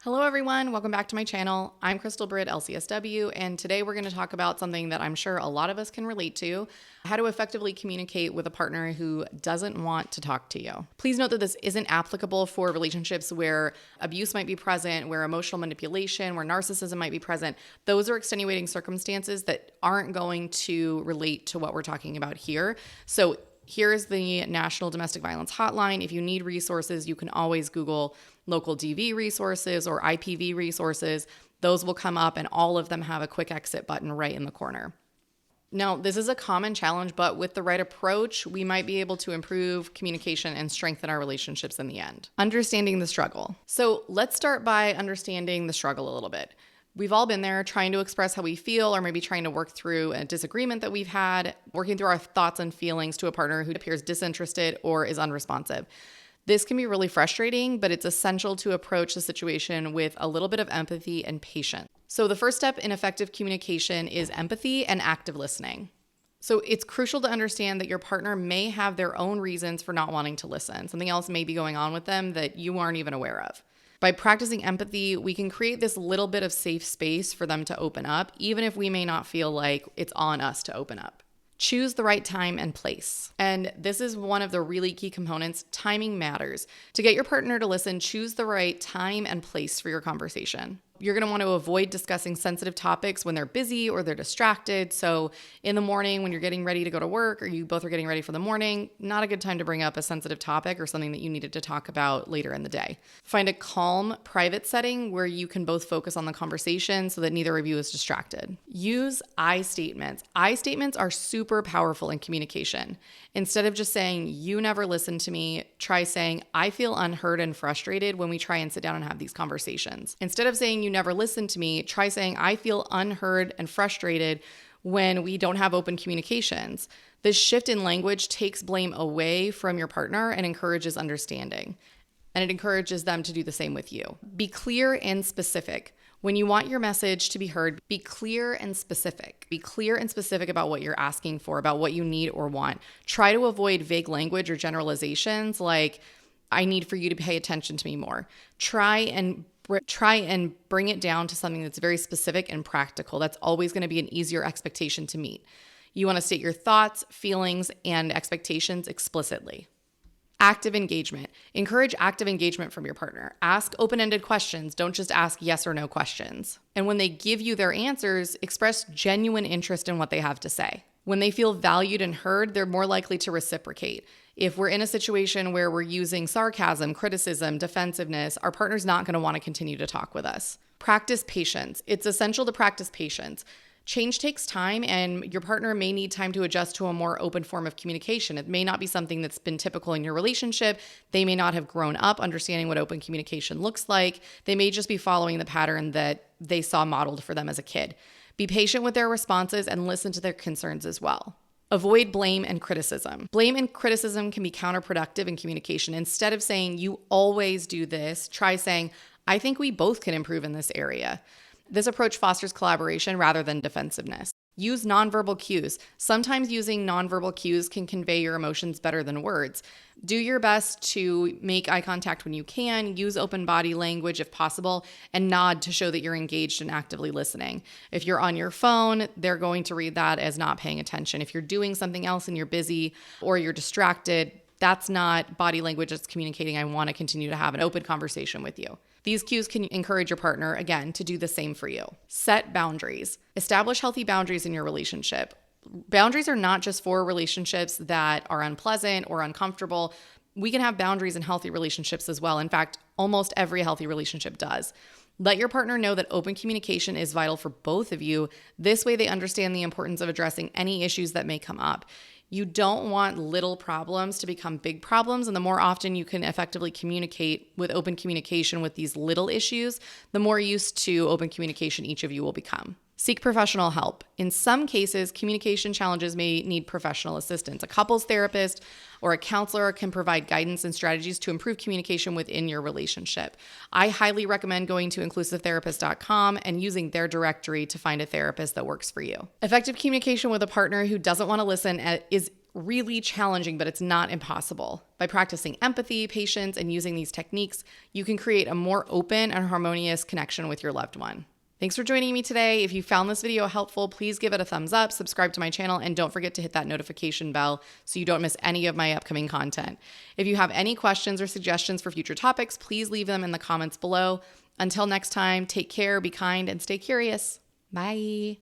Hello everyone, welcome back to my channel. I'm Crystal Britt, LCSW, and today we're going to talk about something that I'm sure a lot of us can relate to, how to effectively communicate with a partner who doesn't want to talk to you. Please note that this isn't applicable for relationships where abuse might be present, where emotional manipulation, where narcissism might be present. Those are extenuating circumstances that aren't going to relate to what we're talking about here. So here's the National Domestic Violence Hotline. If you need resources, you can always Google local DV resources or IPV resources. Those will come up and all of them have a quick exit button right in the corner. Now, this is a common challenge, but with the right approach, we might be able to improve communication and strengthen our relationships in the end. Understanding the struggle. So let's start by understanding the struggle a little bit. We've all been there trying to express how we feel or maybe trying to work through a disagreement that we've had, working through our thoughts and feelings to a partner who appears disinterested or is unresponsive. This can be really frustrating, but it's essential to approach the situation with a little bit of empathy and patience. So the first step in effective communication is empathy and active listening. So it's crucial to understand that your partner may have their own reasons for not wanting to listen. Something else may be going on with them that you aren't even aware of. By practicing empathy, we can create this little bit of safe space for them to open up, even if we may not feel like it's on us to open up. Choose the right time and place. And this is one of the really key components. Timing matters. To get your partner to listen, choose the right time and place for your conversation. You're going to want to avoid discussing sensitive topics when they're busy or they're distracted. So in the morning when you're getting ready to go to work or you both are getting ready for the morning, not a good time to bring up a sensitive topic or something that you needed to talk about later in the day. Find a calm, private setting where you can both focus on the conversation so that neither of you is distracted. Use I statements. I statements are super powerful in communication. Instead of just saying, "You never listen to me," try saying, "I feel unheard and frustrated when we try and sit down and have these conversations." Instead of saying, "You never listen to me," try saying, "I feel unheard and frustrated when we don't have open communications." This shift in language takes blame away from your partner and encourages understanding. And it encourages them to do the same with you. Be clear and specific. When you want your message to be heard, be clear and specific. Be clear and specific about what you're asking for, about what you need or want. Try to avoid vague language or generalizations like, "I need for you to pay attention to me more." Try and bring it down to something that's very specific and practical. That's always going to be an easier expectation to meet. You want to state your thoughts, feelings, and expectations explicitly. Active engagement. Encourage active engagement from your partner. Ask open-ended questions. Don't just ask yes or no questions. And when they give you their answers, express genuine interest in what they have to say. When they feel valued and heard, they're more likely to reciprocate. If we're in a situation where we're using sarcasm, criticism, defensiveness, our partner's not going to want to continue to talk with us. Practice patience. It's essential to practice patience. Change takes time, and your partner may need time to adjust to a more open form of communication. It may not be something that's been typical in your relationship. They may not have grown up understanding what open communication looks like. They may just be following the pattern that they saw modeled for them as a kid. Be patient with their responses and listen to their concerns as well. Avoid blame and criticism. Blame and criticism can be counterproductive in communication. Instead of saying, "You always do this," try saying, "I think we both can improve in this area." This approach fosters collaboration rather than defensiveness. Use nonverbal cues. Sometimes using nonverbal cues can convey your emotions better than words. Do your best to make eye contact when you can, use open body language if possible, and nod to show that you're engaged and actively listening. If you're on your phone, they're going to read that as not paying attention. If you're doing something else and you're busy or you're distracted, that's not body language that's communicating, "I want to continue to have an open conversation with you." These cues can encourage your partner, again, to do the same for you. Set boundaries. Establish healthy boundaries in your relationship. Boundaries are not just for relationships that are unpleasant or uncomfortable. We can have boundaries in healthy relationships as well. In fact, almost every healthy relationship does. Let your partner know that open communication is vital for both of you. This way they understand the importance of addressing any issues that may come up. You don't want little problems to become big problems, and the more often you can effectively communicate with open communication with these little issues, the more used to open communication each of you will become. Seek professional help. In some cases, communication challenges may need professional assistance. A couples therapist, or a counselor can provide guidance and strategies to improve communication within your relationship. I highly recommend going to inclusivetherapist.com and using their directory to find a therapist that works for you. Effective communication with a partner who doesn't want to listen is really challenging, but it's not impossible. By practicing empathy, patience, and using these techniques, you can create a more open and harmonious connection with your loved one. Thanks for joining me today. If you found this video helpful, please give it a thumbs up, subscribe to my channel, and don't forget to hit that notification bell so you don't miss any of my upcoming content. If you have any questions or suggestions for future topics, please leave them in the comments below. Until next time, take care, be kind, and stay curious. Bye.